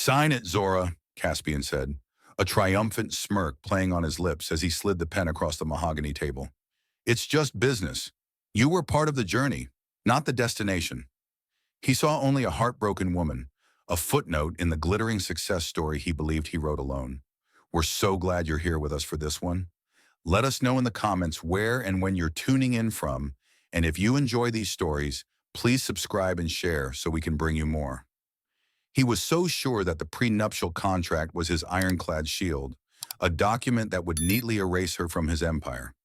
Sign it, Zora, Caspian said, a triumphant smirk playing on his lips as he slid the pen across the mahogany table. It's just business. You were part of the journey, not the destination. He saw only a heartbroken woman, a footnote in the glittering success story he believed he wrote alone. We're so glad you're here with us for this one. Let us know in the comments where and when you're tuning in from, and if you enjoy these stories, please subscribe and share so we can bring you more. He was so sure that the prenuptial contract was his ironclad shield, a document that would neatly erase her from his empire.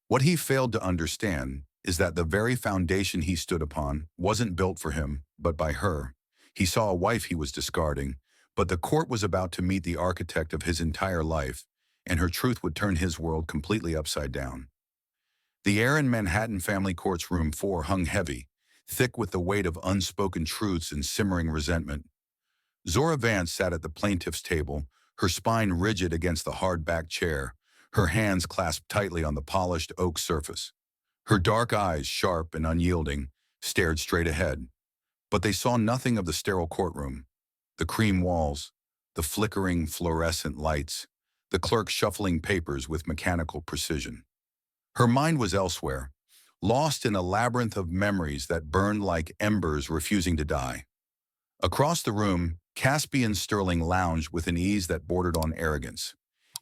What he failed to understand is that the very foundation he stood upon wasn't built for him, but by her. He saw a wife he was discarding, but the court was about to meet the architect of his entire life, and her truth would turn his world completely upside down. The air in Manhattan Family Court's room 4 hung heavy, thick with the weight of unspoken truths and simmering resentment. Zora Vance sat at the plaintiff's table, her spine rigid against the hard-backed chair, her hands clasped tightly on the polished oak surface. Her dark eyes, sharp and unyielding, stared straight ahead. But they saw nothing of the sterile courtroom, the cream walls, the flickering fluorescent lights, the clerk shuffling papers with mechanical precision. Her mind was elsewhere, lost in a labyrinth of memories that burned like embers refusing to die. Across the room, Caspian Sterling lounged with an ease that bordered on arrogance.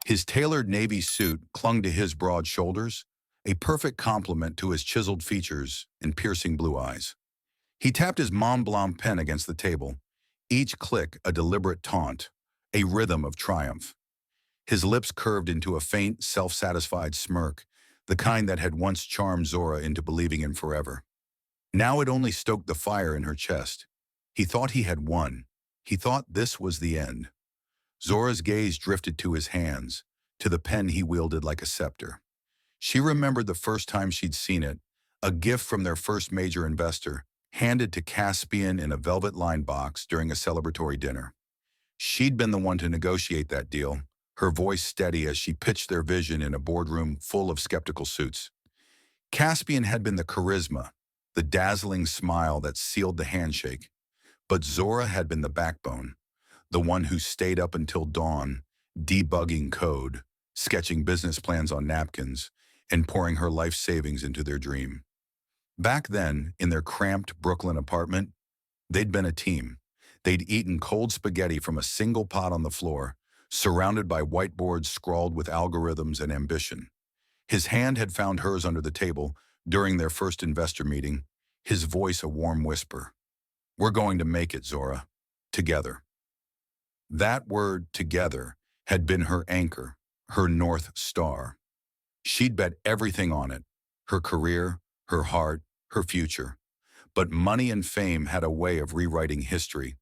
His tailored navy suit clung to his broad shoulders, a perfect complement to his chiseled features and piercing blue eyes. He tapped his Mont Blanc pen against the table, each click a deliberate taunt, a rhythm of triumph. His lips curved into a faint, self-satisfied smirk, the kind that had once charmed Zora into believing in forever. Now it only stoked the fire in her chest. He thought he had won. He thought this was the end. Zora's gaze drifted to his hands, to the pen he wielded like a scepter. She remembered the first time she'd seen it, a gift from their first major investor, handed to Caspian in a velvet-lined box during a celebratory dinner. She'd been the one to negotiate that deal, her voice steady as she pitched their vision in a boardroom full of skeptical suits. Caspian had been the charisma, the dazzling smile that sealed the handshake. But Zora had been the backbone, the one who stayed up until dawn, debugging code, sketching business plans on napkins, and pouring her life savings into their dream. Back then, in their cramped Brooklyn apartment, they'd been a team. They'd eaten cold spaghetti from a single pot on the floor, surrounded by whiteboards scrawled with algorithms and ambition. His hand had found hers under the table during their first investor meeting, his voice a warm whisper. We're going to make it, Zora. Together. That word, together, had been her anchor, her North Star. She'd bet everything on it, her career, her heart, her future. But money and fame had a way of rewriting history.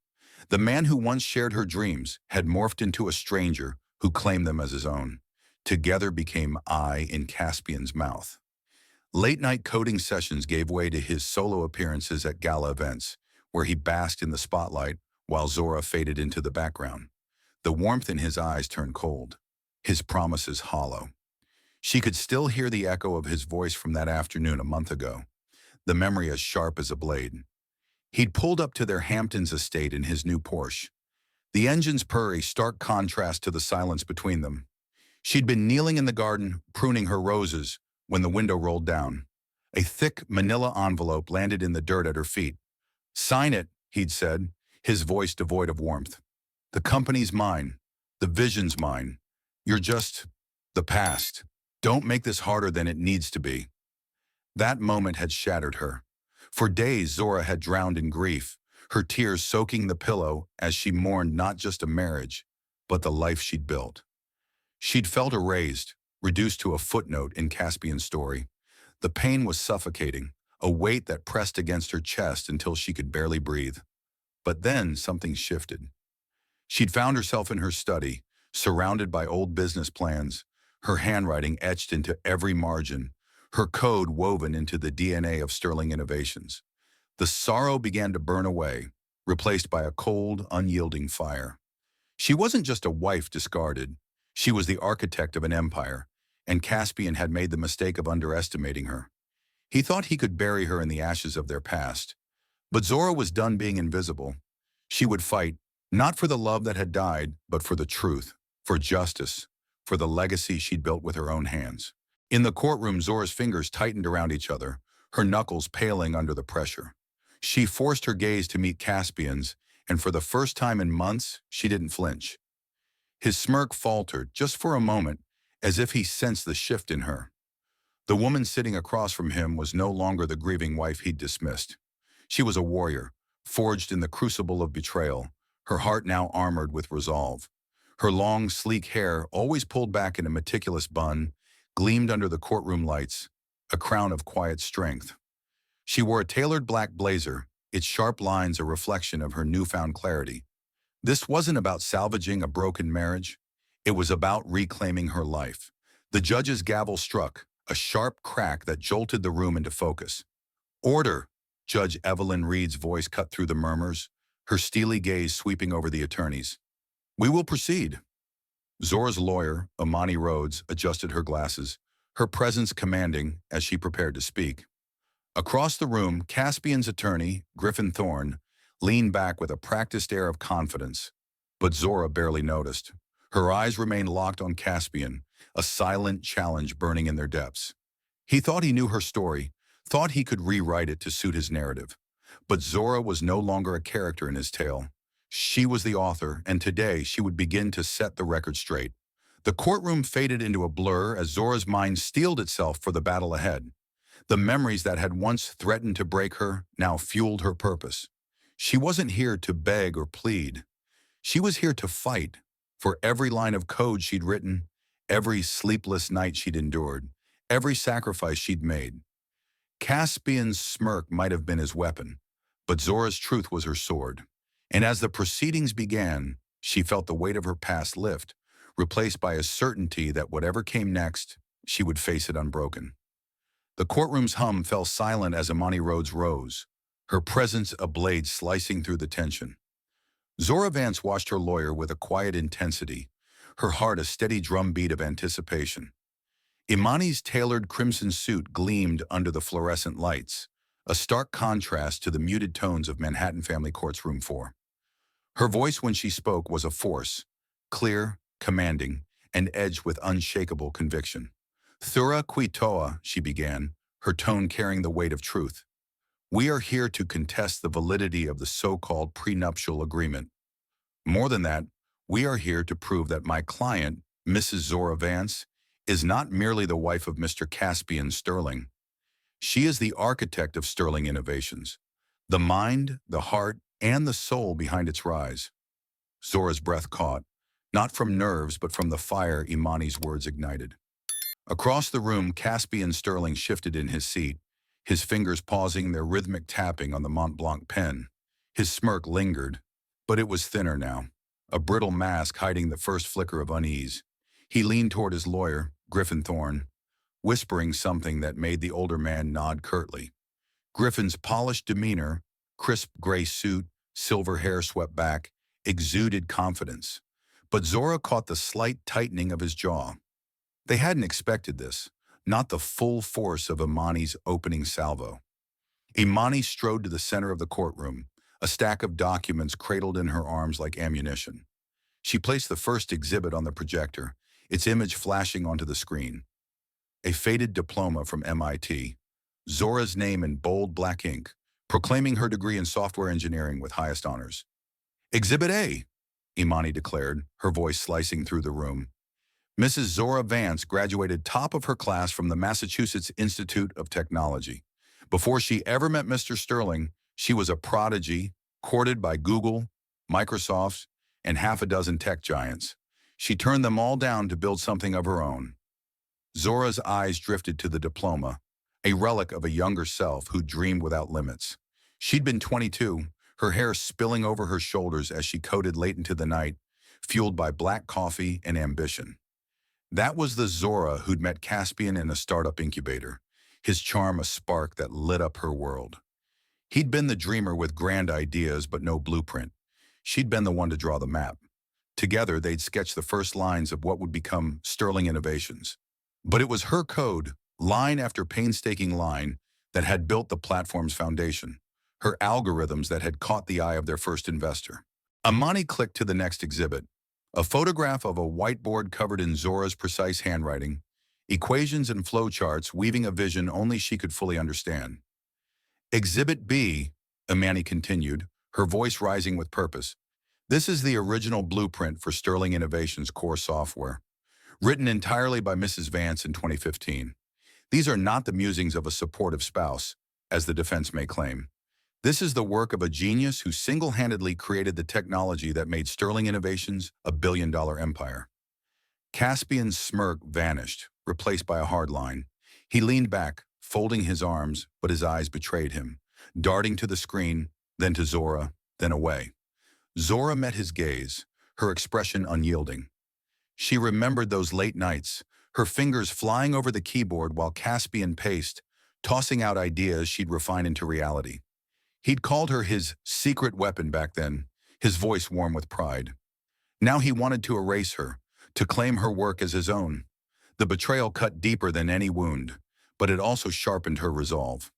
The man who once shared her dreams had morphed into a stranger who claimed them as his own. Together became I in Caspian's mouth. Late-night coding sessions gave way to his solo appearances at gala events, where he basked in the spotlight while Zora faded into the background. The warmth in his eyes turned cold, his promises hollow. She could still hear the echo of his voice from that afternoon a month ago, the memory as sharp as a blade. He'd pulled up to their Hamptons estate in his new Porsche. The engine's purr a stark contrast to the silence between them. She'd been kneeling in the garden, pruning her roses, when the window rolled down. A thick manila envelope landed in the dirt at her feet. Sign it, he'd said, his voice devoid of warmth. The company's mine. The vision's mine. You're just the past. Don't make this harder than it needs to be. That moment had shattered her. For days, Zora had drowned in grief, her tears soaking the pillow as she mourned not just a marriage, but the life she'd built. She'd felt erased, reduced to a footnote in Caspian's story. The pain was suffocating, a weight that pressed against her chest until she could barely breathe. But then something shifted. She'd found herself in her study, surrounded by old business plans, her handwriting etched into every margin, her code woven into the DNA of Sterling Innovations. The sorrow began to burn away, replaced by a cold, unyielding fire. She wasn't just a wife discarded. She was the architect of an empire, and Caspian had made the mistake of underestimating her. He thought he could bury her in the ashes of their past. But Zora was done being invisible. She would fight, Not for the love that had died, but for the truth, for justice, for the legacy she'd built with her own hands. In the courtroom, Zora's fingers tightened around each other, her knuckles paling under the pressure. She forced her gaze to meet Caspian's, and for the first time in months, she didn't flinch. His smirk faltered, just for a moment, as if he sensed the shift in her. The woman sitting across from him was no longer the grieving wife he'd dismissed. She was a warrior, forged in the crucible of betrayal, her heart now armored with resolve. Her long, sleek hair, always pulled back in a meticulous bun, gleamed under the courtroom lights, a crown of quiet strength. She wore a tailored black blazer, its sharp lines a reflection of her newfound clarity. This wasn't about salvaging a broken marriage. It was about reclaiming her life. The judge's gavel struck, a sharp crack that jolted the room into focus. "Order!" Judge Evelyn Reed's voice cut through the murmurs, her steely gaze sweeping over the attorneys. "We will proceed." Zora's lawyer, Imani Rhodes, adjusted her glasses, her presence commanding as she prepared to speak. Across the room, Caspian's attorney, Griffin Thorne, leaned back with a practiced air of confidence. But Zora barely noticed. Her eyes remained locked on Caspian, a silent challenge burning in their depths. He thought he knew her story, thought he could rewrite it to suit his narrative. But Zora was no longer a character in his tale. She was the author, and today she would begin to set the record straight. The courtroom faded into a blur as Zora's mind steeled itself for the battle ahead. The memories that had once threatened to break her now fueled her purpose. She wasn't here to beg or plead. She was here to fight for every line of code she'd written, every sleepless night she'd endured, every sacrifice she'd made. Caspian's smirk might have been his weapon, but Zora's truth was her sword. And as the proceedings began, she felt the weight of her past lift, replaced by a certainty that whatever came next, she would face it unbroken. The courtroom's hum fell silent as Imani Rhodes rose, her presence a blade slicing through the tension. Zora Vance watched her lawyer with a quiet intensity, her heart a steady drumbeat of anticipation. Imani's tailored crimson suit gleamed under the fluorescent lights, a stark contrast to the muted tones of Manhattan Family Court's Room 4. Her voice when she spoke was a force, clear, commanding, and edged with unshakable conviction. "Thura qui toa," she began, her tone carrying the weight of truth. "We are here to contest the validity of the so-called prenuptial agreement. More than that, we are here to prove that my client, Mrs. Zora Vance, is not merely the wife of Mr. Caspian Sterling. She is the architect of Sterling Innovations, the mind, the heart, and the soul behind its rise." Zora's breath caught, not from nerves but from the fire Imani's words ignited. Across the room, Caspian Sterling shifted in his seat, his fingers pausing their rhythmic tapping on the Mont Blanc pen. His smirk lingered, but it was thinner now, a brittle mask hiding the first flicker of unease. He leaned toward his lawyer, Griffin Thorne, whispering something that made the older man nod curtly. Griffin's polished demeanor, crisp gray suit, silver hair swept back, exuded confidence. But Zora caught the slight tightening of his jaw. They hadn't expected this, not the full force of Imani's opening salvo. Imani strode to the center of the courtroom, a stack of documents cradled in her arms like ammunition. She placed the first exhibit on the projector, its image flashing onto the screen. A faded diploma from MIT, Zora's name in bold black ink, proclaiming her degree in software engineering with highest honors. "Exhibit A," Imani declared, her voice slicing through the room. Mrs. Zora Vance graduated top of her class from the Massachusetts Institute of Technology. Before she ever met Mr. Sterling, she was a prodigy, courted by Google, Microsoft, and half a dozen tech giants. She turned them all down to build something of her own. Zora's eyes drifted to the diploma, a relic of a younger self who dreamed without limits. She'd been 22, her hair spilling over her shoulders as she coded late into the night, fueled by black coffee and ambition. That was the Zora who'd met Caspian in a startup incubator, his charm a spark that lit up her world. He'd been the dreamer with grand ideas but no blueprint. She'd been the one to draw the map. Together, they'd sketched the first lines of what would become Sterling Innovations. But it was her code, line after painstaking line, that had built the platform's foundation, her algorithms that had caught the eye of their first investor. Amani clicked to the next exhibit, a photograph of a whiteboard covered in Zora's precise handwriting, equations and flowcharts weaving a vision only she could fully understand. Exhibit B, Amani continued, her voice rising with purpose. This is the original blueprint for Sterling Innovations' core software, written entirely by Mrs. Vance in 2015. These are not the musings of a supportive spouse, as the defense may claim. This is the work of a genius who single-handedly created the technology that made Sterling Innovations a billion-dollar empire. Caspian's smirk vanished, replaced by a hard line. He leaned back, folding his arms, but his eyes betrayed him, darting to the screen, then to Zora, then away. Zora met his gaze, her expression unyielding. She remembered those late nights, her fingers flying over the keyboard while Caspian paced, tossing out ideas she'd refine into reality. He'd called her his secret weapon back then, his voice warm with pride. Now he wanted to erase her, to claim her work as his own. The betrayal cut deeper than any wound, but it also sharpened her resolve.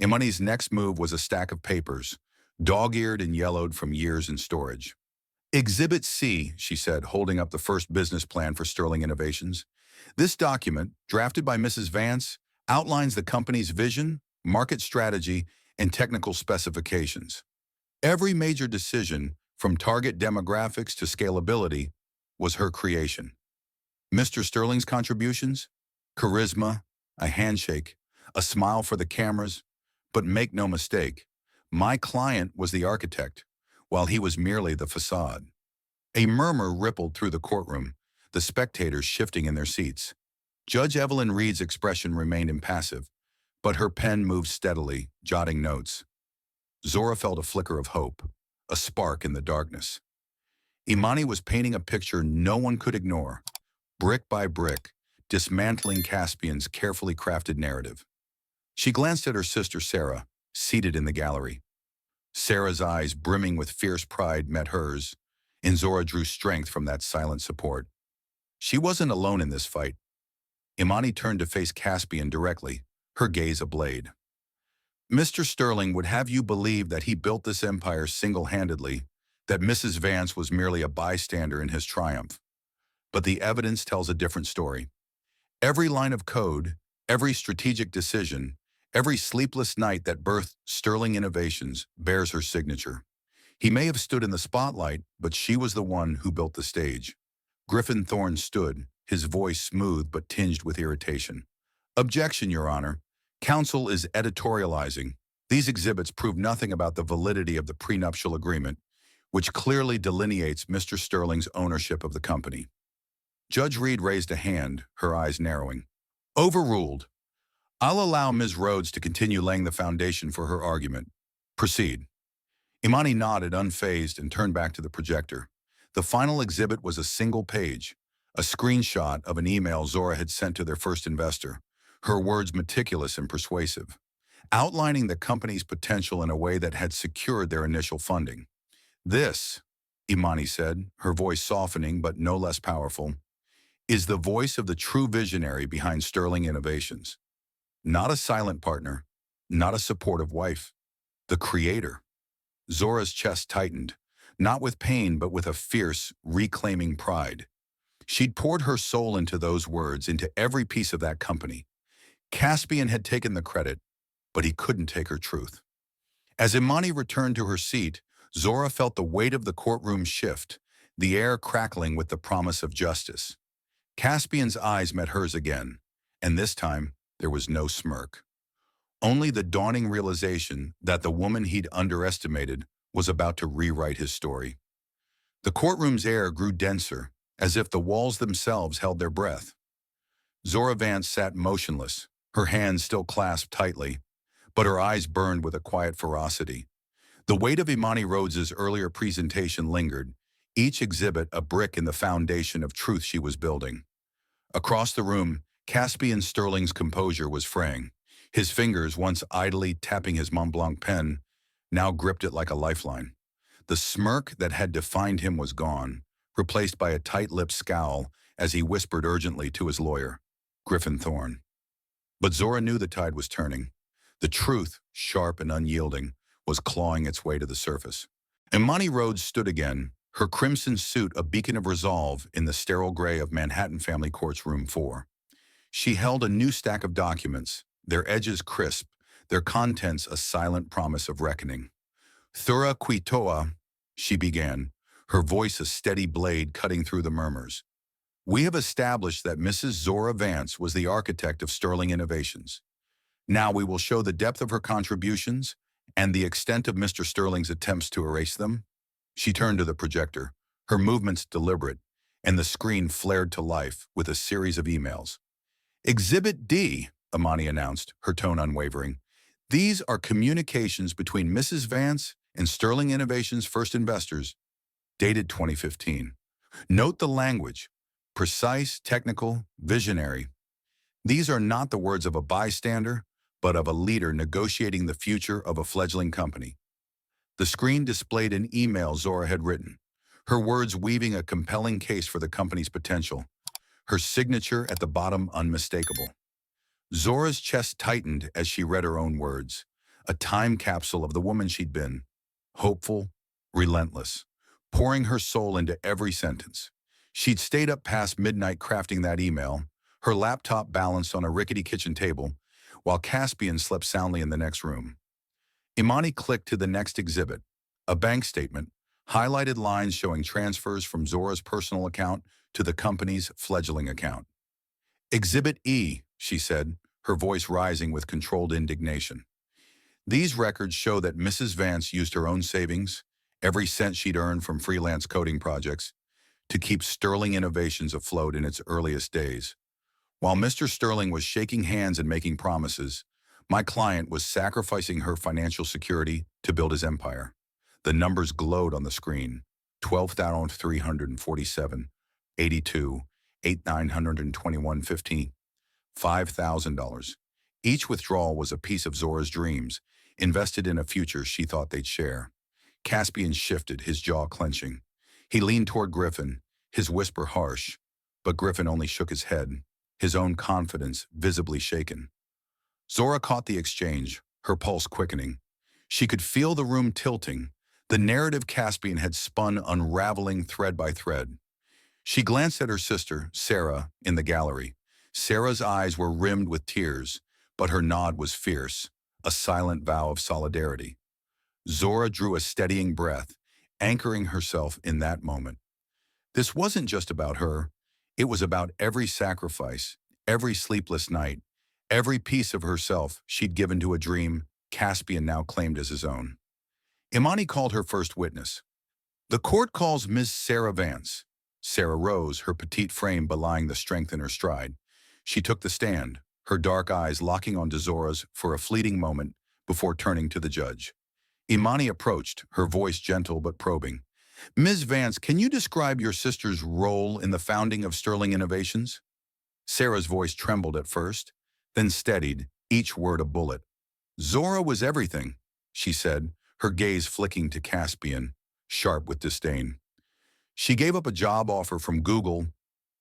Imani's next move was a stack of papers, dog-eared and yellowed from years in storage. Exhibit C, she said, holding up the first business plan for Sterling Innovations. This document, drafted by Mrs. Vance, outlines the company's vision, market strategy, and technical specifications. Every major decision, from target demographics to scalability, was her creation. Mr. Sterling's contributions? Charisma, a handshake, a smile for the cameras, but make no mistake, my client was the architect, while he was merely the facade. A murmur rippled through the courtroom, the spectators shifting in their seats. Judge Evelyn Reed's expression remained impassive, but her pen moved steadily, jotting notes. Zora felt a flicker of hope, a spark in the darkness. Imani was painting a picture no one could ignore, brick by brick, dismantling Caspian's carefully crafted narrative. She glanced at her sister Sarah, seated in the gallery. Sarah's eyes, brimming with fierce pride, met hers, and Zora drew strength from that silent support. She wasn't alone in this fight. Imani turned to face Caspian directly, her gaze ablade. Mr. Sterling would have you believe that he built this empire single-handedly, that Mrs. Vance was merely a bystander in his triumph. But the evidence tells a different story. Every line of code, every strategic decision, every sleepless night that birthed Sterling Innovations bears her signature. He may have stood in the spotlight, but she was the one who built the stage. Griffin Thorne stood, his voice smooth but tinged with irritation. Objection, Your Honor. Counsel is editorializing. These exhibits prove nothing about the validity of the prenuptial agreement, which clearly delineates Mr. Sterling's ownership of the company. Judge Reed raised a hand, her eyes narrowing. Overruled. I'll allow Ms. Rhodes to continue laying the foundation for her argument. Proceed. Imani nodded, unfazed, and turned back to the projector. The final exhibit was a single page, a screenshot of an email Zora had sent to their first investor, her words meticulous and persuasive, outlining the company's potential in a way that had secured their initial funding. This, Imani said, her voice softening but no less powerful, is the voice of the true visionary behind Sterling Innovations. Not a silent partner, not a supportive wife, the creator. Zora's chest tightened, not with pain but with a fierce, reclaiming pride. She'd poured her soul into those words, into every piece of that company. Caspian had taken the credit, but he couldn't take her truth. As Imani returned to her seat, Zora felt the weight of the courtroom shift, the air crackling with the promise of justice. Caspian's eyes met hers again, and this time there was no smirk. Only the dawning realization that the woman he'd underestimated was about to rewrite his story. The courtroom's air grew denser, as if the walls themselves held their breath. Zora Vance sat motionless, her hands still clasped tightly, but her eyes burned with a quiet ferocity. The weight of Imani Rhodes's earlier presentation lingered, each exhibit a brick in the foundation of truth she was building. Across the room, Caspian Sterling's composure was fraying. His fingers, once idly tapping his Mont Blanc pen, now gripped it like a lifeline. The smirk that had defined him was gone, replaced by a tight-lipped scowl as he whispered urgently to his lawyer, Griffin Thorne. But Zora knew the tide was turning. The truth, sharp and unyielding, was clawing its way to the surface. Imani Rhodes stood again, her crimson suit a beacon of resolve in the sterile gray of Manhattan Family Court's Room 4. She held a new stack of documents, their edges crisp, their contents a silent promise of reckoning. Thura Quitoa, she began, her voice a steady blade cutting through the murmurs. We have established that Mrs. Zora Vance was the architect of Sterling Innovations. Now we will show the depth of her contributions and the extent of Mr. Sterling's attempts to erase them. She turned to the projector, her movements deliberate, and the screen flared to life with a series of emails. Exhibit D, Imani announced, her tone unwavering. These are communications between Mrs. Vance and Sterling Innovations' first investors, dated 2015. Note the language. Precise, technical, visionary. These are not the words of a bystander, but of a leader negotiating the future of a fledgling company. The screen displayed an email Zora had written, her words weaving a compelling case for the company's potential, her signature at the bottom unmistakable. Zora's chest tightened as she read her own words, a time capsule of the woman she'd been, hopeful, relentless, pouring her soul into every sentence. She'd stayed up past midnight crafting that email, her laptop balanced on a rickety kitchen table, while Caspian slept soundly in the next room. Imani clicked to the next exhibit, a bank statement, highlighted lines showing transfers from Zora's personal account to the company's fledgling account. Exhibit E, she said, her voice rising with controlled indignation. These records show that Mrs. Vance used her own savings, every cent she'd earned from freelance coding projects, to keep Sterling Innovations afloat in its earliest days. While Mr. Sterling was shaking hands and making promises, my client was sacrificing her financial security to build his empire. The numbers glowed on the screen. 12,347, 82, 8,921, 15, $5,000. Each withdrawal was a piece of Zora's dreams, invested in a future she thought they'd share. Caspian shifted, his jaw clenching. He leaned toward Griffin, his whisper harsh, but Griffin only shook his head, his own confidence visibly shaken. Zora caught the exchange, her pulse quickening. She could feel the room tilting, the narrative Caspian had spun unraveling thread by thread. She glanced at her sister, Sarah, in the gallery. Sarah's eyes were rimmed with tears, but her nod was fierce, a silent vow of solidarity. Zora drew a steadying breath, anchoring herself in that moment. This wasn't just about her. It was about every sacrifice, every sleepless night, every piece of herself she'd given to a dream Caspian now claimed as his own. Imani called her first witness. The court calls Ms. Zora Vance. Sarah rose, her petite frame belying the strength in her stride. She took the stand, her dark eyes locking onto Zora's for a fleeting moment before turning to the judge. Imani approached, her voice gentle but probing. Ms. Vance, can you describe your sister's role in the founding of Sterling Innovations? Sarah's voice trembled at first, then steadied, each word a bullet. Zora was everything, she said, her gaze flicking to Caspian, sharp with disdain. She gave up a job offer from Google,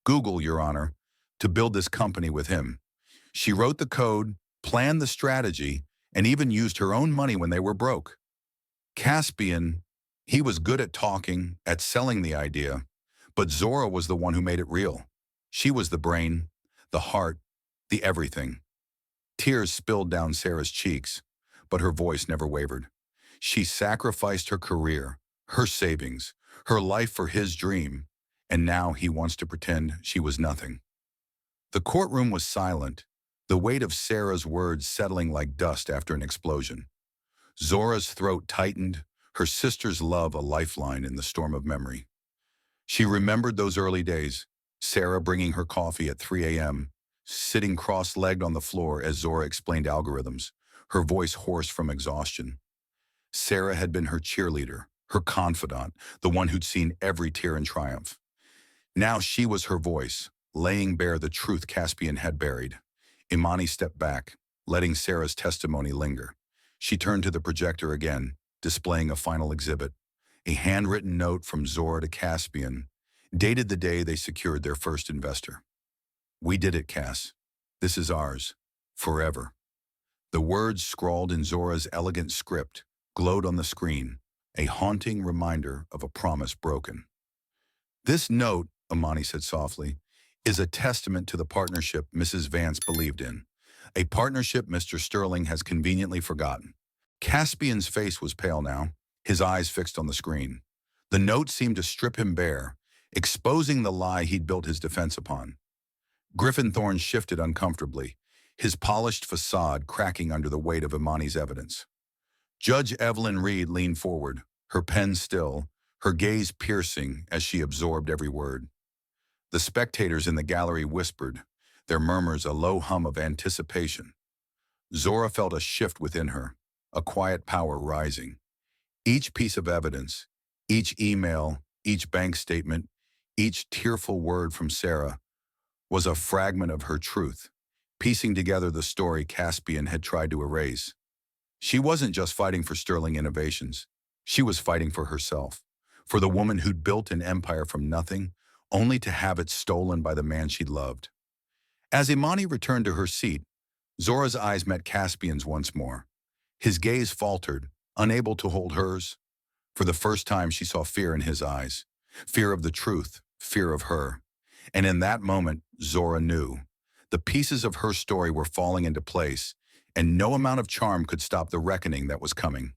Your Honor, to build this company with him. She wrote the code, planned the strategy, and even used her own money when they were broke. Caspian, he was good at talking, at selling the idea, but Zora was the one who made it real. She was the brain, the heart, the everything. Tears spilled down Sarah's cheeks, but her voice never wavered. She sacrificed her career, her savings, her life for his dream, and now he wants to pretend she was nothing. The courtroom was silent, the weight of Sarah's words settling like dust after an explosion. Zora's throat tightened, her sister's love a lifeline in the storm of memory. She remembered those early days, Sarah bringing her coffee at 3 a.m., sitting cross-legged on the floor as Zora explained algorithms, her voice hoarse from exhaustion. Sarah had been her cheerleader, her confidant, the one who'd seen every tear in triumph. Now she was her voice, laying bare the truth Caspian had buried. Imani stepped back, letting Sarah's testimony linger. She turned to the projector again, displaying a final exhibit, a handwritten note from Zora to Caspian, dated the day they secured their first investor. We did it, Cass. This is ours. Forever. The words scrawled in Zora's elegant script glowed on the screen, a haunting reminder of a promise broken. This note, Imani said softly, is a testament to the partnership Mrs. Vance believed in, a partnership Mr. Sterling has conveniently forgotten. Caspian's face was pale now, his eyes fixed on the screen. The note seemed to strip him bare, exposing the lie he'd built his defense upon. Griffin Thorne shifted uncomfortably, his polished facade cracking under the weight of Imani's evidence. Judge Evelyn Reed leaned forward, her pen still, her gaze piercing as she absorbed every word. The spectators in the gallery whispered, their murmurs a low hum of anticipation. Zora felt a shift within her, a quiet power rising. Each piece of evidence, each email, each bank statement, each tearful word from Sarah was a fragment of her truth, piecing together the story Caspian had tried to erase. She wasn't just fighting for Sterling Innovations. She was fighting for herself, for the woman who'd built an empire from nothing, only to have it stolen by the man she loved. As Imani returned to her seat, Zora's eyes met Caspian's once more. His gaze faltered, unable to hold hers. For the first time she saw fear in his eyes, fear of the truth, fear of her. And in that moment, Zora knew. The pieces of her story were falling into place, and no amount of charm could stop the reckoning that was coming.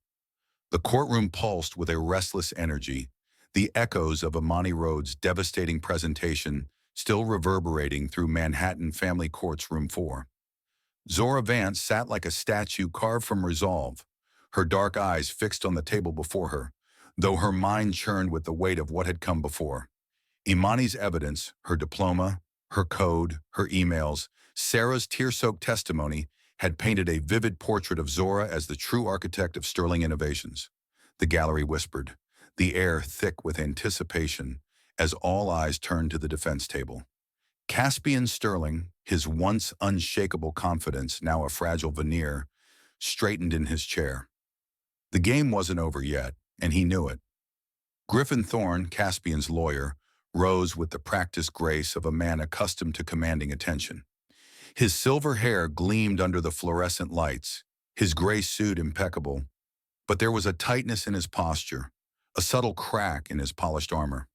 The courtroom pulsed with a restless energy, the echoes of Imani Road's devastating presentation still reverberating through Manhattan Family Court's Room 4. Zora Vance sat like a statue carved from resolve, her dark eyes fixed on the table before her, though her mind churned with the weight of what had come before. Imani's evidence, her diploma, her code, her emails, Sarah's tear-soaked testimony had painted a vivid portrait of Zora as the true architect of Sterling Innovations. The gallery whispered, the air thick with anticipation, as all eyes turned to the defense table. Caspian Sterling, his once unshakable confidence now a fragile veneer, straightened in his chair. The game wasn't over yet, and he knew it. Griffin Thorne, Caspian's lawyer, rose with the practiced grace of a man accustomed to commanding attention. His silver hair gleamed under the fluorescent lights, his gray suit impeccable, but there was a tightness in his posture, a subtle crack in his polished armor.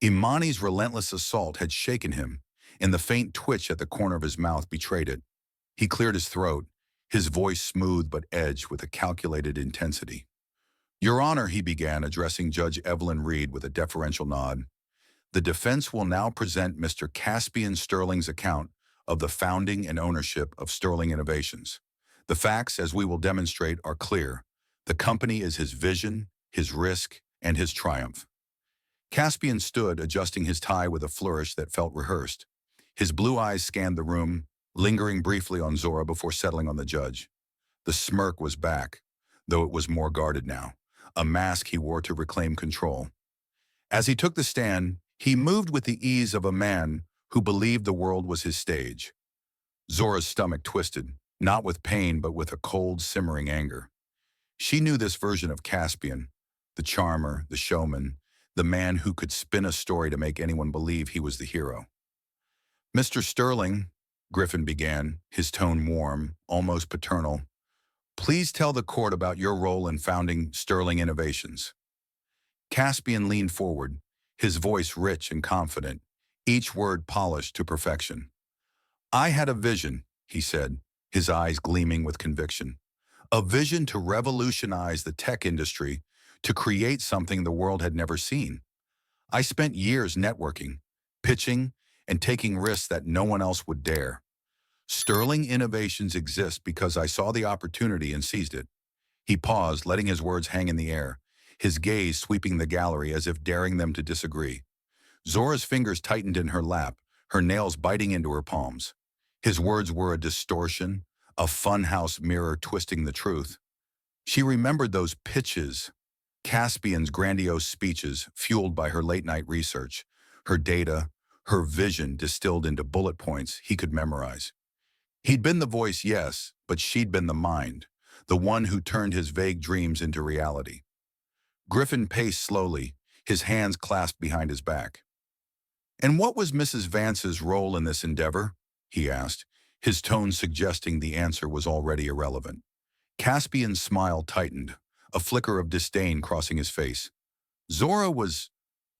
Imani's relentless assault had shaken him, and the faint twitch at the corner of his mouth betrayed it. He cleared his throat, his voice smooth but edged with a calculated intensity. Your Honor, he began, addressing Judge Evelyn Reed with a deferential nod. The defense will now present Mr. Caspian Sterling's account of the founding and ownership of Sterling Innovations. The facts, as we will demonstrate, are clear. The company is his vision, his risk, and his triumph. Caspian stood, adjusting his tie with a flourish that felt rehearsed. His blue eyes scanned the room, lingering briefly on Zora before settling on the judge. The smirk was back, though it was more guarded now, a mask he wore to reclaim control. As he took the stand, he moved with the ease of a man who believed the world was his stage. Zora's stomach twisted, not with pain but with a cold, simmering anger. She knew this version of Caspian, the charmer, the showman, the man who could spin a story to make anyone believe he was the hero. Mr. Sterling, Griffin began, his tone warm, almost paternal, please tell the court about your role in founding Sterling Innovations. Caspian leaned forward, his voice rich and confident, each word polished to perfection. I had a vision, he said, his eyes gleaming with conviction. A vision to revolutionize the tech industry, to create something the world had never seen. I spent years networking, pitching, and taking risks that no one else would dare. Sterling Innovations exists because I saw the opportunity and seized it. He paused, letting his words hang in the air, his gaze sweeping the gallery as if daring them to disagree. Zora's fingers tightened in her lap, her nails biting into her palms. His words were a distortion, a funhouse mirror twisting the truth. She remembered those pitches, Caspian's grandiose speeches fueled by her late-night research, her data, her vision distilled into bullet points he could memorize. He'd been the voice, yes, but she'd been the mind, the one who turned his vague dreams into reality. Griffin paced slowly, his hands clasped behind his back. And what was Mrs. Vance's role in this endeavor? He asked, his tone suggesting the answer was already irrelevant. Caspian's smile tightened, a flicker of disdain crossing his face. Zora was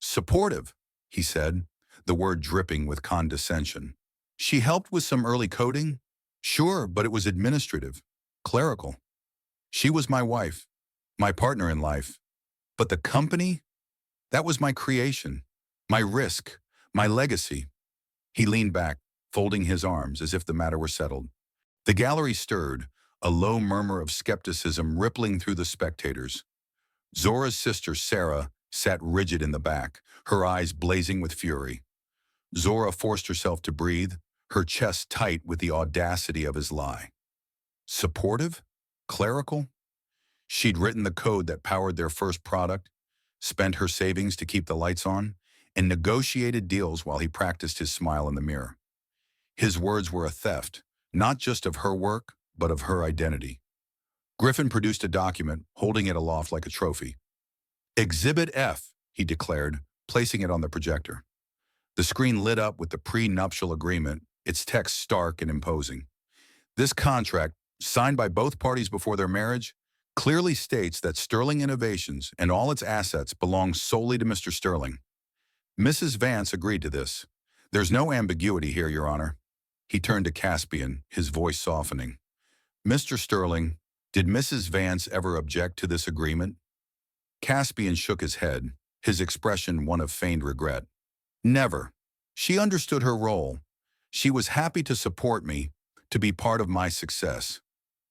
supportive, he said, the word dripping with condescension. She helped with some early coding? Sure, but it was administrative, clerical. She was my wife, my partner in life. But the company? That was my creation, my risk, my legacy. He leaned back, folding his arms as if the matter were settled. The gallery stirred, a low murmur of skepticism rippling through the spectators. Zora's sister, Sarah, sat rigid in the back, her eyes blazing with fury. Zora forced herself to breathe, her chest tight with the audacity of his lie. Supportive? Clerical? She'd written the code that powered their first product, spent her savings to keep the lights on, and negotiated deals while he practiced his smile in the mirror. His words were a theft, not just of her work, but of her identity. Griffin produced a document, holding it aloft like a trophy. Exhibit F, he declared, placing it on the projector. The screen lit up with the prenuptial agreement, its text stark and imposing. This contract, signed by both parties before their marriage, clearly states that Sterling Innovations and all its assets belong solely to Mr. Sterling. Mrs. Vance agreed to this. There's no ambiguity here, Your Honor. He turned to Caspian, his voice softening. Mr. Sterling, did Mrs. Vance ever object to this agreement? Caspian shook his head, his expression one of feigned regret. Never. She understood her role. She was happy to support me, to be part of my success.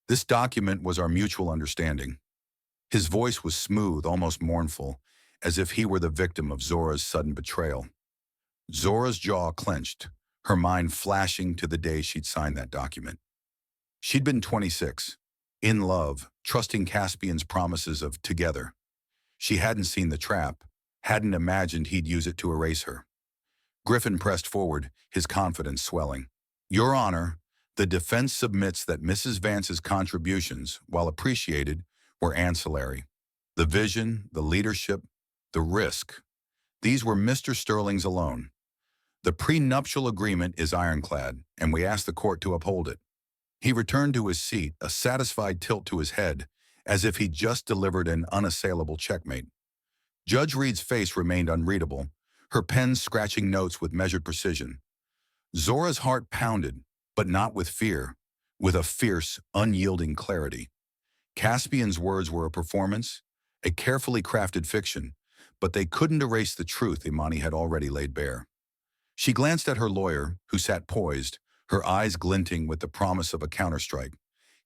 This document was our mutual understanding. His voice was smooth, almost mournful, as if he were the victim of Zora's sudden betrayal. Zora's jaw clenched, her mind flashing to the day she'd signed that document. She'd been 26, in love, trusting Caspian's promises of together. She hadn't seen the trap, hadn't imagined he'd use it to erase her. Griffin pressed forward, his confidence swelling. Your Honor, the defense submits that Mrs. Vance's contributions, while appreciated, were ancillary. The vision, the leadership, the risk. These were Mr. Sterling's alone. The prenuptial agreement is ironclad, and we ask the court to uphold it. He returned to his seat, a satisfied tilt to his head, as if he'd just delivered an unassailable checkmate. Judge Reed's face remained unreadable, her pen scratching notes with measured precision. Zora's heart pounded, but not with fear, with a fierce, unyielding clarity. Caspian's words were a performance, a carefully crafted fiction, but they couldn't erase the truth Imani had already laid bare. She glanced at her lawyer, who sat poised, her eyes glinting with the promise of a counterstrike.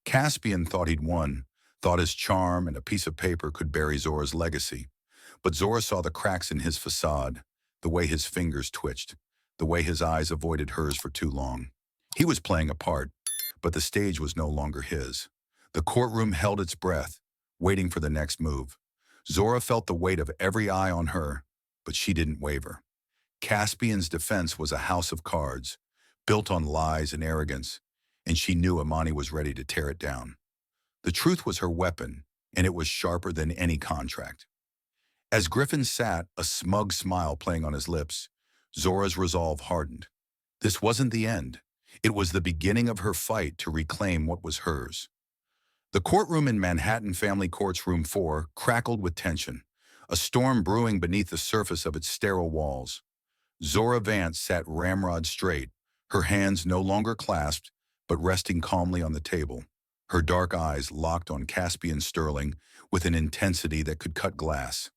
Caspian thought he'd won, thought his charm and a piece of paper could bury Zora's legacy. But Zora saw the cracks in his facade, the way his fingers twitched, the way his eyes avoided hers for too long. He was playing a part, but the stage was no longer his. The courtroom held its breath, waiting for the next move. Zora felt the weight of every eye on her, but she didn't waver. Caspian's defense was a house of cards, built on lies and arrogance, and she knew Imani was ready to tear it down. The truth was her weapon, and it was sharper than any contract. As Griffin sat, a smug smile playing on his lips, Zora's resolve hardened. This wasn't the end. It was the beginning of her fight to reclaim what was hers. The courtroom in Manhattan Family Court's Room 4 crackled with tension, a storm brewing beneath the surface of its sterile walls. Zora Vance sat ramrod straight, her hands no longer clasped, but resting calmly on the table, her dark eyes locked on Caspian Sterling with an intensity that could cut glass.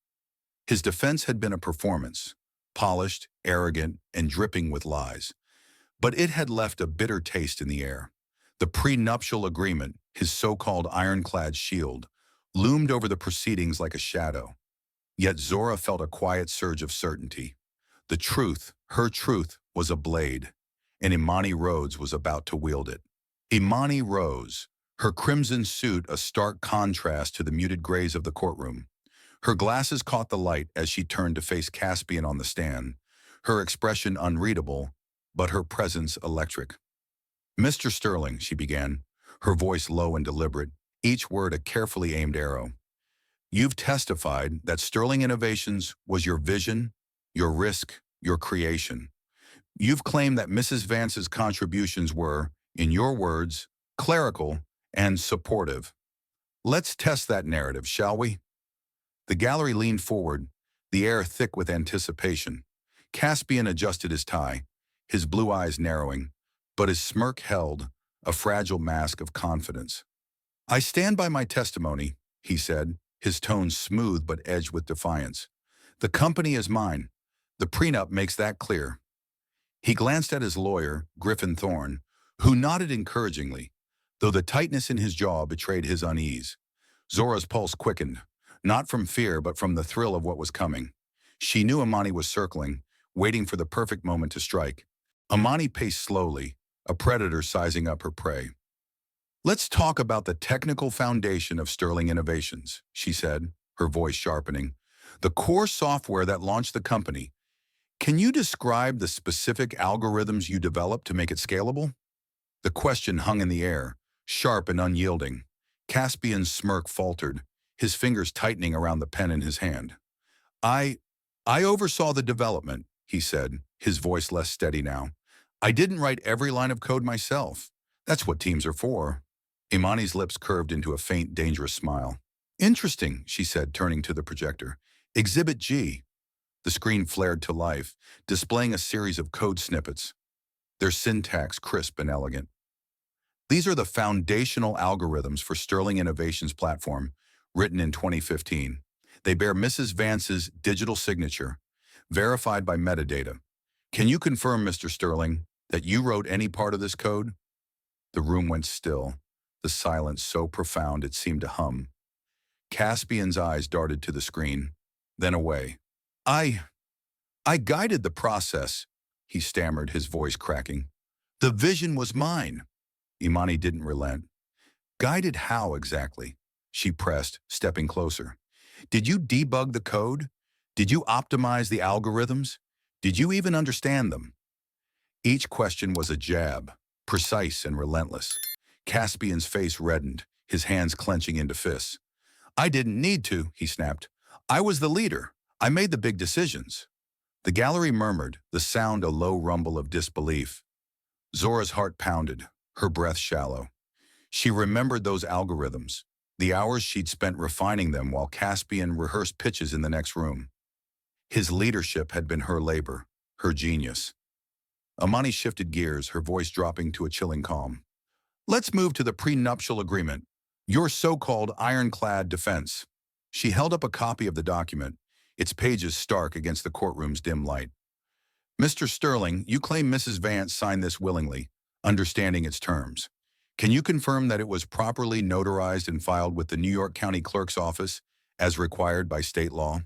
His defense had been a performance, polished, arrogant, and dripping with lies. But it had left a bitter taste in the air. The prenuptial agreement, his so-called ironclad shield, loomed over the proceedings like a shadow. Yet Zora felt a quiet surge of certainty. The truth, her truth, was a blade, and Imani Rhodes was about to wield it. Imani rose, her crimson suit a stark contrast to the muted grays of the courtroom. Her glasses caught the light as she turned to face Caspian on the stand, her expression unreadable, but her presence electric. Mr. Sterling, she began, her voice low and deliberate, each word a carefully aimed arrow. You've testified that Sterling Innovations was your vision, your risk, your creation. You've claimed that Mrs. Vance's contributions were, in your words, clerical and supportive. Let's test that narrative, shall we? The gallery leaned forward, the air thick with anticipation. Caspian adjusted his tie, his blue eyes narrowing, but his smirk held, a fragile mask of confidence. I stand by my testimony, he said, his tone smooth but edged with defiance. The company is mine. The prenup makes that clear. He glanced at his lawyer, Griffin Thorne, who nodded encouragingly, though the tightness in his jaw betrayed his unease. Zora's pulse quickened, not from fear but from the thrill of what was coming. She knew Imani was circling, waiting for the perfect moment to strike. Imani paced slowly, a predator sizing up her prey. Let's talk about the technical foundation of Sterling Innovations, she said, her voice sharpening. The core software that launched the company. Can you describe the specific algorithms you developed to make it scalable? The question hung in the air, sharp and unyielding. Caspian's smirk faltered, his fingers tightening around the pen in his hand. I oversaw the development, he said, his voice less steady now. I didn't write every line of code myself. That's what teams are for. Imani's lips curved into a faint, dangerous smile. Interesting, she said, turning to the projector. Exhibit G. The screen flared to life, displaying a series of code snippets, their syntax crisp and elegant. These are the foundational algorithms for Sterling Innovations platform, written in 2015. They bear Mrs. Vance's digital signature, verified by metadata. Can you confirm, Mr. Sterling, that you wrote any part of this code? The room went still, the silence so profound it seemed to hum. Caspian's eyes darted to the screen, then away. I guided the process, he stammered, his voice cracking. The vision was mine. Imani didn't relent. Guided how exactly? She pressed, stepping closer. Did you debug the code? Did you optimize the algorithms? Did you even understand them? Each question was a jab, precise and relentless. Caspian's face reddened, his hands clenching into fists. I didn't need to, he snapped. I was the leader. I made the big decisions. The gallery murmured, the sound a low rumble of disbelief. Zora's heart pounded, her breath shallow. She remembered those algorithms, the hours she'd spent refining them while Caspian rehearsed pitches in the next room. His leadership had been her labor, her genius. Imani shifted gears, her voice dropping to a chilling calm. Let's move to the prenuptial agreement, your so-called ironclad defense. She held up a copy of the document, its pages stark against the courtroom's dim light. Mr. Sterling, you claim Mrs. Vance signed this willingly, understanding its terms. Can you confirm that it was properly notarized and filed with the New York County Clerk's office, as required by state law?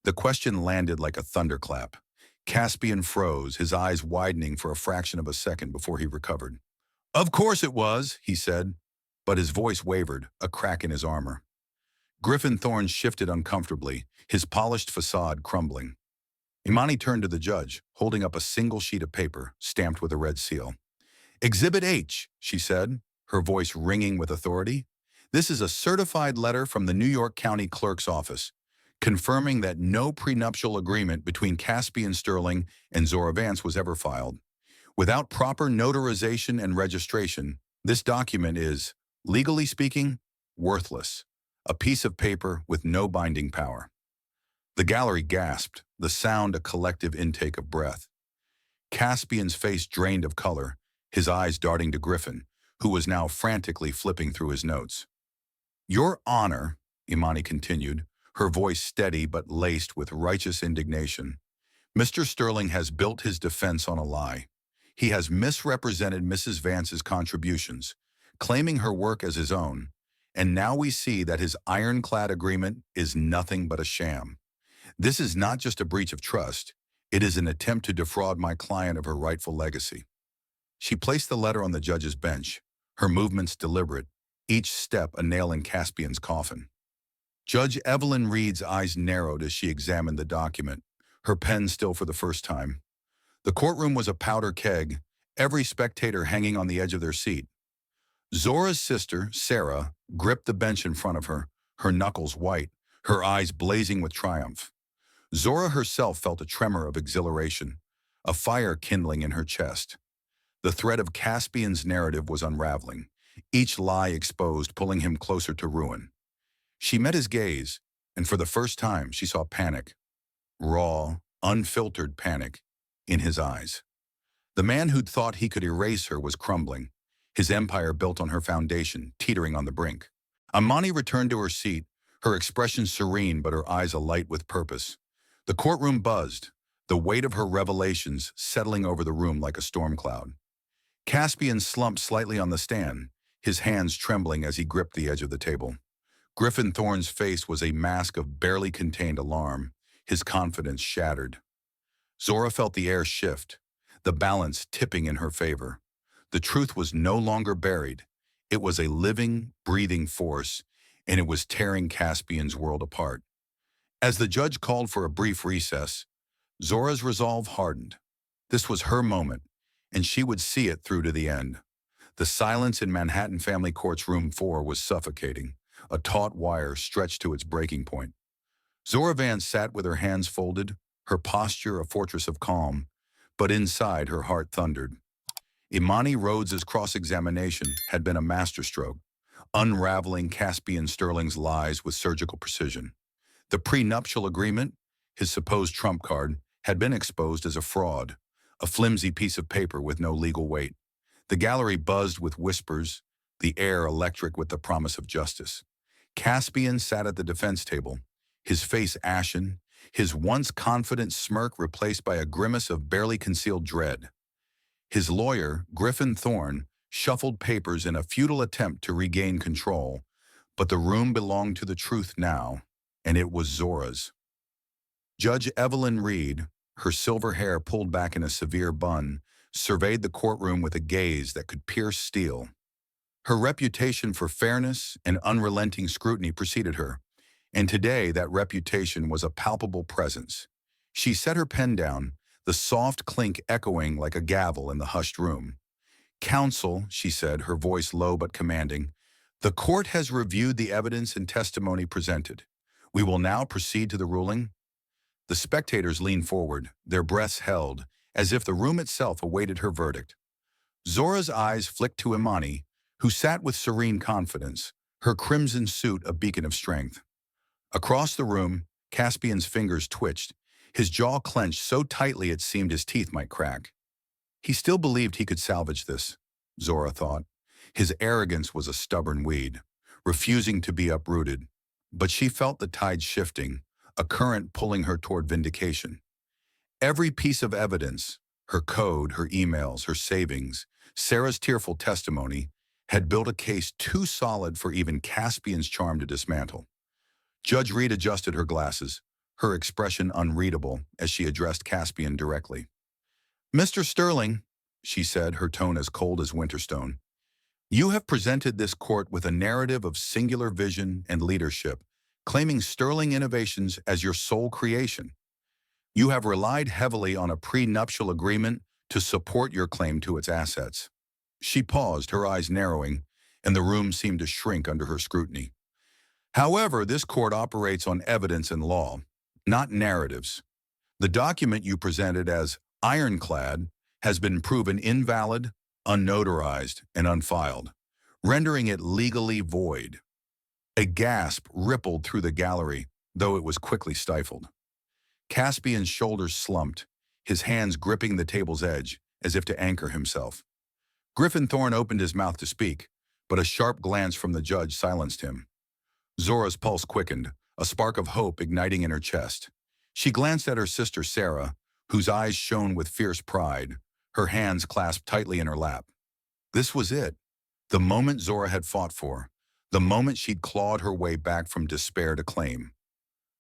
The question landed like a thunderclap. Caspian froze, his eyes widening for a fraction of a second before he recovered. Of course it was, he said, but his voice wavered, a crack in his armor. Griffin Thorne shifted uncomfortably, his polished facade crumbling. Imani turned to the judge, holding up a single sheet of paper, stamped with a red seal. Exhibit H, she said, her voice ringing with authority. This is a certified letter from the New York County Clerk's office, confirming that no prenuptial agreement between Caspian Sterling and Zora Vance was ever filed. Without proper notarization and registration, this document is, legally speaking, worthless, a piece of paper with no binding power. The gallery gasped, the sound a collective intake of breath. Caspian's face drained of color, his eyes darting to Griffin, who was now frantically flipping through his notes. Your Honor, Imani continued, her voice steady but laced with righteous indignation. Mr. Sterling has built his defense on a lie. He has misrepresented Mrs. Vance's contributions, claiming her work as his own, and now we see that his ironclad agreement is nothing but a sham. This is not just a breach of trust, it is an attempt to defraud my client of her rightful legacy. She placed the letter on the judge's bench, her movements deliberate, each step a nail in Caspian's coffin. Judge Evelyn Reed's eyes narrowed as she examined the document, her pen still for the first time. The courtroom was a powder keg, every spectator hanging on the edge of their seat. Zora's sister, Sarah, gripped the bench in front of her, her knuckles white, her eyes blazing with triumph. Zora herself felt a tremor of exhilaration, a fire kindling in her chest. The thread of Caspian's narrative was unraveling, each lie exposed, pulling him closer to ruin. She met his gaze, and for the first time she saw panic, raw, unfiltered panic, in his eyes. The man who'd thought he could erase her was crumbling, his empire built on her foundation, teetering on the brink. Amani returned to her seat, her expression serene but her eyes alight with purpose. The courtroom buzzed, the weight of her revelations settling over the room like a storm cloud. Caspian slumped slightly on the stand, his hands trembling as he gripped the edge of the table. Griffin Thorne's face was a mask of barely contained alarm, his confidence shattered. Zora felt the air shift, the balance tipping in her favor. The truth was no longer buried. It was a living, breathing force, and it was tearing Caspian's world apart. As the judge called for a brief recess, Zora's resolve hardened. This was her moment, and she would see it through to the end. The silence in Manhattan Family Court's Room 4 was suffocating, a taut wire stretched to its breaking point. Zora Vance sat with her hands folded, her posture a fortress of calm, but inside her heart thundered. Imani Rhodes's cross-examination had been a masterstroke, unraveling Caspian Sterling's lies with surgical precision. The prenuptial agreement, his supposed trump card, had been exposed as a fraud, a flimsy piece of paper with no legal weight. The gallery buzzed with whispers, the air electric with the promise of justice. Caspian sat at the defense table, his face ashen, his once confident smirk replaced by a grimace of barely concealed dread. His lawyer, Griffin Thorne, shuffled papers in a futile attempt to regain control, but the room belonged to the truth now, and it was Zora's. Judge Evelyn Reed, her silver hair pulled back in a severe bun, surveyed the courtroom with a gaze that could pierce steel. Her reputation for fairness and unrelenting scrutiny preceded her, and today that reputation was a palpable presence. She set her pen down, the soft clink echoing like a gavel in the hushed room. "Counsel," she said, her voice low but commanding, "the court has reviewed the evidence and testimony presented. We will now proceed to the ruling." The spectators leaned forward, their breaths held, as if the room itself awaited her verdict. Zora's eyes flicked to Imani, who sat with serene confidence, her crimson suit a beacon of strength. Across the room, Caspian's fingers twitched, his jaw clenched so tightly it seemed his teeth might crack. He still believed he could salvage this, Zora thought. His arrogance was a stubborn weed, refusing to be uprooted. But she felt the tide shifting, a current pulling her toward vindication. Every piece of evidence, her code, her emails, her savings, Sarah's tearful testimony, had built a case too solid for even Caspian's charm to dismantle. Judge Reed adjusted her glasses, her expression unreadable as she addressed Caspian directly. "Mr. Sterling," she said, her tone as cold as Winterstone, "you have presented this court with a narrative of singular vision and leadership, claiming Sterling Innovations as your sole creation. You have relied heavily on a prenuptial agreement to support your claim to its assets." She paused, her eyes narrowing, and the room seemed to shrink under her scrutiny. "However, this court operates on evidence and law, not narratives. The document you presented as ironclad has been proven invalid, unnotarized, and unfiled, rendering it legally void." A gasp rippled through the gallery, though it was quickly stifled. Caspian's shoulders slumped, his hands gripping the table's edge, as if to anchor himself. Griffin Thorne opened his mouth to speak, but a sharp glance from the judge silenced him. Zora's pulse quickened, a spark of hope igniting in her chest. She glanced at her sister Sarah, whose eyes shone with fierce pride, her hands clasped tightly in her lap. This was it, the moment Zora had fought for, the moment she'd clawed her way back from despair to claim.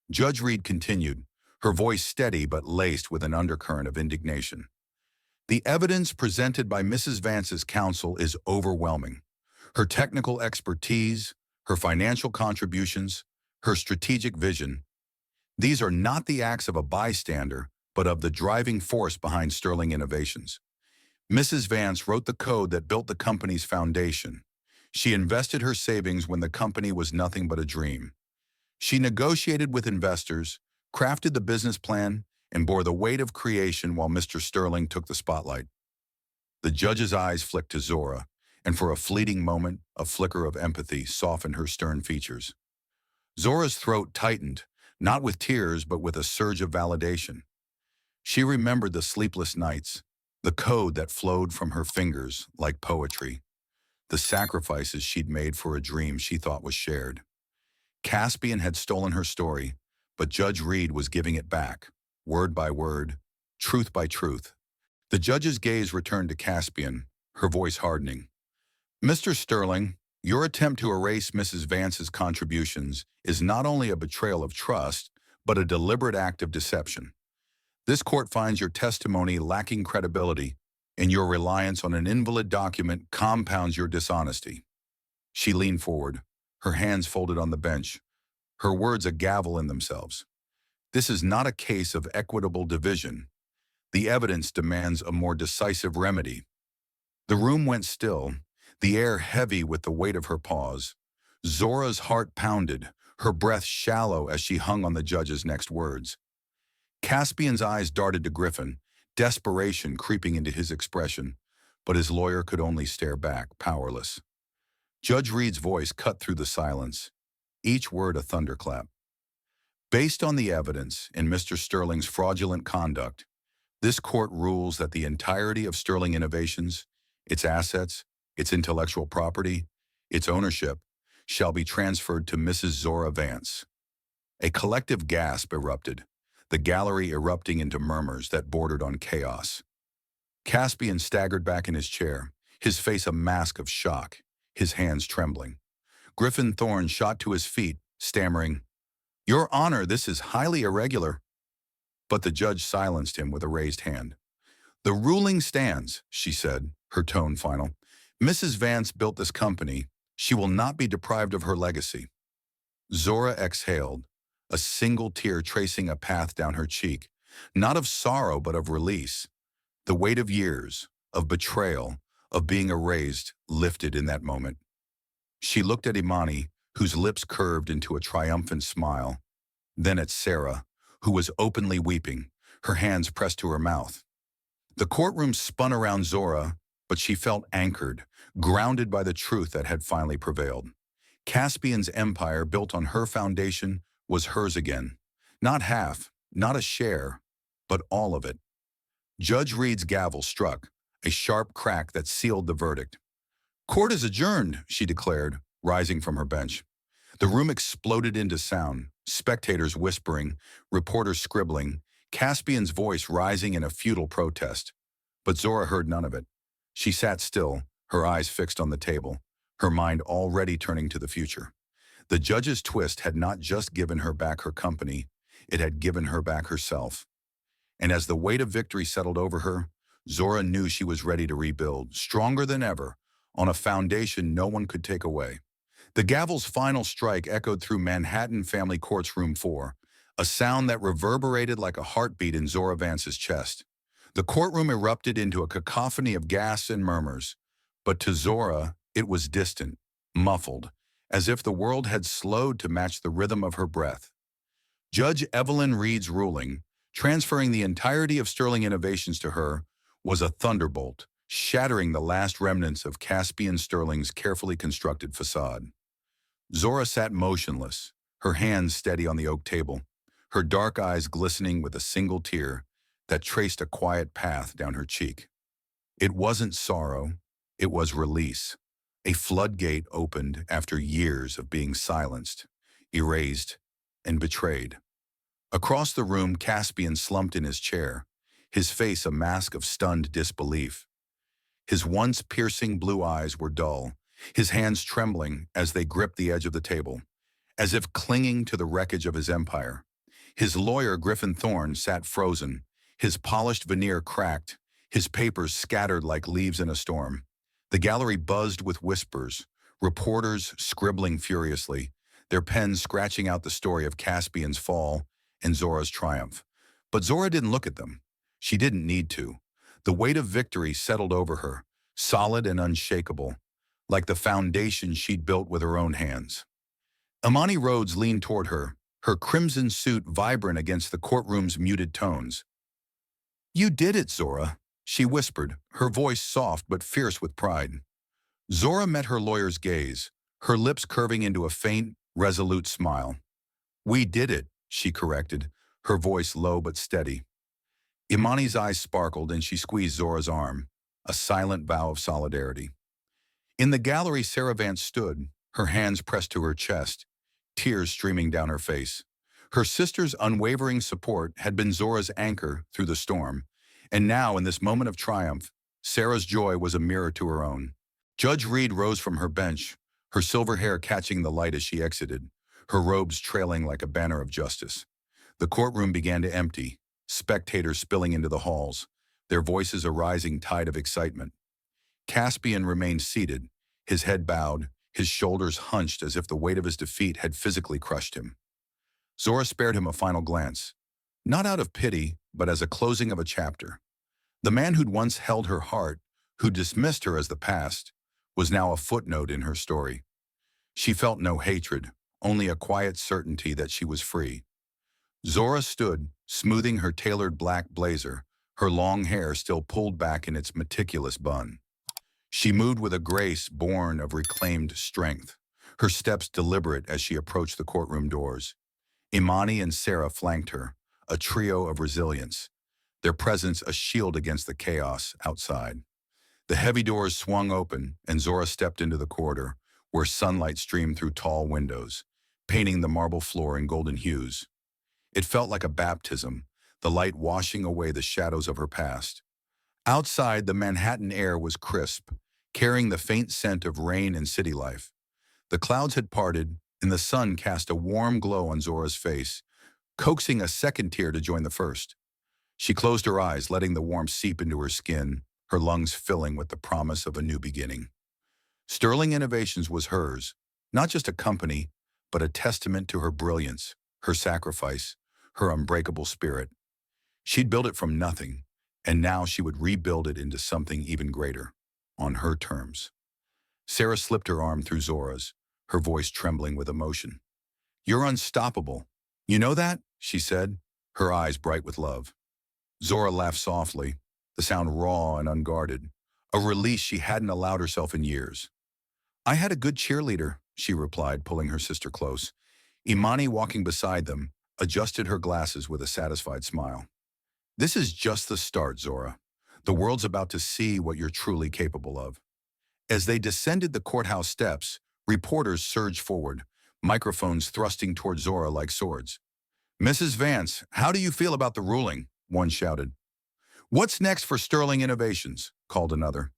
Judge Reed continued, her voice steady but laced with an undercurrent of indignation. "The evidence presented by Mrs. Vance's counsel is overwhelming. Her technical expertise, her financial contributions, her strategic vision. These are not the acts of a bystander, but of the driving force behind Sterling Innovations. Mrs. Vance wrote the code that built the company's foundation. She invested her savings when the company was nothing but a dream. She negotiated with investors, crafted the business plan, and bore the weight of creation while Mr. Sterling took the spotlight." The judge's eyes flicked to Zora, and for a fleeting moment, a flicker of empathy softened her stern features. Zora's throat tightened, not with tears but with a surge of validation. She remembered the sleepless nights, the code that flowed from her fingers like poetry, the sacrifices she'd made for a dream she thought was shared. Caspian had stolen her story, but Judge Reed was giving it back, word by word, truth by truth. The judge's gaze returned to Caspian, her voice hardening. Mr. Sterling, your attempt to erase Mrs. Vance's contributions is not only a betrayal of trust, but a deliberate act of deception. This court finds your testimony lacking credibility, and your reliance on an invalid document compounds your dishonesty. She leaned forward, her hands folded on the bench, her words a gavel in themselves. This is not a case of equitable division. The evidence demands a more decisive remedy. The room went still, the air heavy with the weight of her pause. Zora's heart pounded, her breath shallow as she hung on the judge's next words. Caspian's eyes darted to Griffin, desperation creeping into his expression, but his lawyer could only stare back, powerless. Judge Reed's voice cut through the silence, each word a thunderclap. Based on the evidence in Mr. Sterling's fraudulent conduct, this court rules that the entirety of Sterling Innovations, its assets, its intellectual property, its ownership, shall be transferred to Mrs. Zora Vance. A collective gasp erupted, the gallery erupting into murmurs that bordered on chaos. Caspian staggered back in his chair, his face a mask of shock, his hands trembling. Griffin Thorne shot to his feet, stammering, "Your Honor, this is highly irregular." But the judge silenced him with a raised hand. "The ruling stands," she said, her tone final. "Mrs. Vance built this company. She will not be deprived of her legacy." Zora exhaled, a single tear tracing a path down her cheek, not of sorrow but of release. The weight of years, of betrayal, of being erased, lifted in that moment. She looked at Imani, whose lips curved into a triumphant smile, then at Sarah, who was openly weeping, her hands pressed to her mouth. The courtroom spun around Zora, but she felt anchored, grounded by the truth that had finally prevailed. Caspian's empire, built on her foundation, was hers again. Not half, not a share, but all of it. Judge Reed's gavel struck, a sharp crack that sealed the verdict. "Court is adjourned," she declared, rising from her bench. The room exploded into sound, spectators whispering, reporters scribbling, Caspian's voice rising in a futile protest. But Zora heard none of it. She sat still, her eyes fixed on the table, her mind already turning to the future. The judge's twist had not just given her back her company, it had given her back herself. And as the weight of victory settled over her, Zora knew she was ready to rebuild, stronger than ever, on a foundation no one could take away. The gavel's final strike echoed through Manhattan Family Court's Room 4, a sound that reverberated like a heartbeat in Zora Vance's chest. The courtroom erupted into a cacophony of gasps and murmurs, but to Zora, it was distant, muffled, as if the world had slowed to match the rhythm of her breath. Judge Evelyn Reed's ruling, transferring the entirety of Sterling Innovations to her, was a thunderbolt, shattering the last remnants of Caspian Sterling's carefully constructed facade. Zora sat motionless, her hands steady on the oak table, her dark eyes glistening with a single tear that traced a quiet path down her cheek. It wasn't sorrow, it was release. A floodgate opened after years of being silenced, erased, and betrayed. Across the room, Caspian slumped in his chair, his face a mask of stunned disbelief. His once piercing blue eyes were dull, his hands trembling as they gripped the edge of the table, as if clinging to the wreckage of his empire. His lawyer, Griffin Thorne, sat frozen, his polished veneer cracked, his papers scattered like leaves in a storm. The gallery buzzed with whispers, reporters scribbling furiously, their pens scratching out the story of Caspian's fall and Zora's triumph. But Zora didn't look at them. She didn't need to. The weight of victory settled over her, solid and unshakable, like the foundation she'd built with her own hands. Imani Rhodes leaned toward her, her crimson suit vibrant against the courtroom's muted tones. "You did it, Zora," she whispered, her voice soft but fierce with pride. Zora met her lawyer's gaze, her lips curving into a faint, resolute smile. "We did it," she corrected, her voice low but steady. Imani's eyes sparkled and she squeezed Zora's arm, a silent vow of solidarity. In the gallery, Zora Vance stood, her hands pressed to her chest, tears streaming down her face. Her sister's unwavering support had been Zora's anchor through the storm, and now, in this moment of triumph, Sarah's joy was a mirror to her own. Judge Reed rose from her bench, her silver hair catching the light as she exited, her robes trailing like a banner of justice. The courtroom began to empty, spectators spilling into the halls, their voices a rising tide of excitement. Caspian remained seated, his head bowed, his shoulders hunched as if the weight of his defeat had physically crushed him. Zora spared him a final glance, not out of pity, but as a closing of a chapter. The man who'd once held her heart, who dismissed her as the past, was now a footnote in her story. She felt no hatred, only a quiet certainty that she was free. Zora stood, smoothing her tailored black blazer, her long hair still pulled back in its meticulous bun. She moved with a grace born of reclaimed strength, her steps deliberate as she approached the courtroom doors. Imani and Sarah flanked her, a trio of resilience, their presence a shield against the chaos outside. The heavy doors swung open, and Zora stepped into the corridor, where sunlight streamed through tall windows, painting the marble floor in golden hues. It felt like a baptism, the light washing away the shadows of her past. Outside, the Manhattan air was crisp, carrying the faint scent of rain and city life. The clouds had parted, and the sun cast a warm glow on Zora's face, coaxing a second tear to join the first. She closed her eyes, letting the warmth seep into her skin, her lungs filling with the promise of a new beginning. Sterling Innovations was hers, not just a company, but a testament to her brilliance, her sacrifice, her unbreakable spirit. She'd built it from nothing, and now she would rebuild it into something even greater, on her terms. Sarah slipped her arm through Zora's, her voice trembling with emotion. "You're unstoppable. You know that?" she said, her eyes bright with love. Zora laughed softly, the sound raw and unguarded, a release she hadn't allowed herself in years. "I had a good cheerleader," she replied, pulling her sister close. Imani, walking beside them, adjusted her glasses with a satisfied smile. "This is just the start, Zora. The world's about to see what you're truly capable of." As they descended the courthouse steps, reporters surged forward, microphones thrusting toward Zora like swords. "Mrs. Vance, how do you feel about the ruling?" one shouted. "What's next for Sterling Innovations?" called another.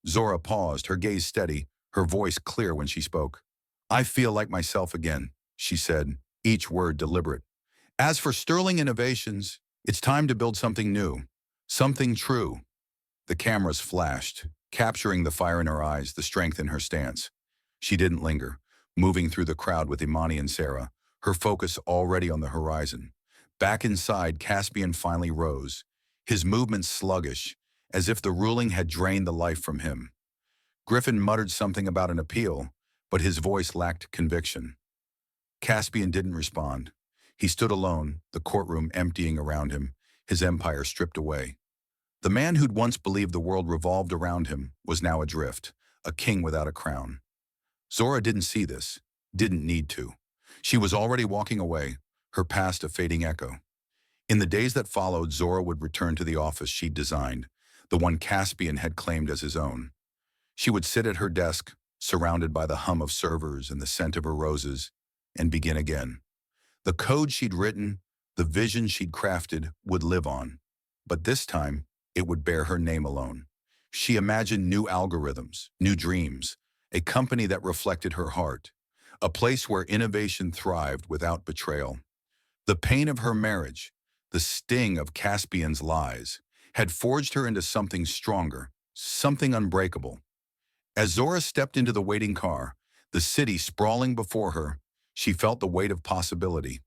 Zora paused, her gaze steady, her voice clear when she spoke. "I feel like myself again," she said, each word deliberate. "As for Sterling Innovations, it's time to build something new, something true." The cameras flashed, capturing the fire in her eyes, the strength in her stance. She didn't linger, moving through the crowd with Imani and Sarah, her focus already on the horizon. Back inside, Caspian finally rose, his movements sluggish, as if the ruling had drained the life from him. Griffin muttered something about an appeal, but his voice lacked conviction. Caspian didn't respond. He stood alone, the courtroom emptying around him, his empire stripped away. The man who'd once believed the world revolved around him was now adrift, a king without a crown. Zora didn't see this, didn't need to. She was already walking away, her past a fading echo. In the days that followed, Zora would return to the office she'd designed, the one Caspian had claimed as his own. She would sit at her desk, surrounded by the hum of servers and the scent of her roses, and begin again. The code she'd written, the vision she'd crafted, would live on. But this time, it would bear her name alone. She imagined new algorithms, new dreams, a company that reflected her heart, a place where innovation thrived without betrayal. The pain of her marriage, the sting of Caspian's lies, had forged her into something stronger, something unbreakable. As Zora stepped into the waiting car, the city sprawling before her, she felt the weight of possibility.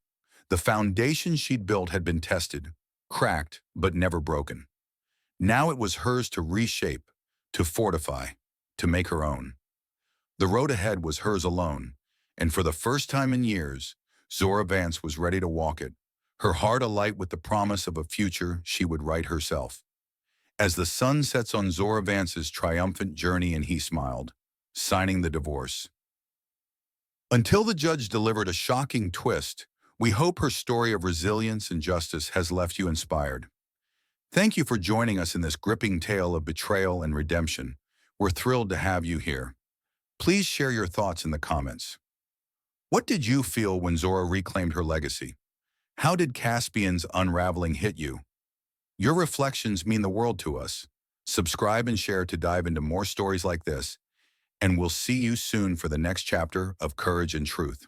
The foundation she'd built had been tested, cracked, but never broken. Now it was hers to reshape, to fortify, to make her own. The road ahead was hers alone, and for the first time in years, Zora Vance was ready to walk it, her heart alight with the promise of a future she would write herself. As the sun sets on Zora Vance's triumphant journey and he smiled, signing the divorce. Until the judge delivered a shocking twist, we hope her story of resilience and justice has left you inspired. Thank you for joining us in this gripping tale of betrayal and redemption. We're thrilled to have you here. Please share your thoughts in the comments. What did you feel when Zora reclaimed her legacy? How did Caspian's unraveling hit you? Your reflections mean the world to us. Subscribe and share to dive into more stories like this, and we'll see you soon for the next chapter of Courage and Truth.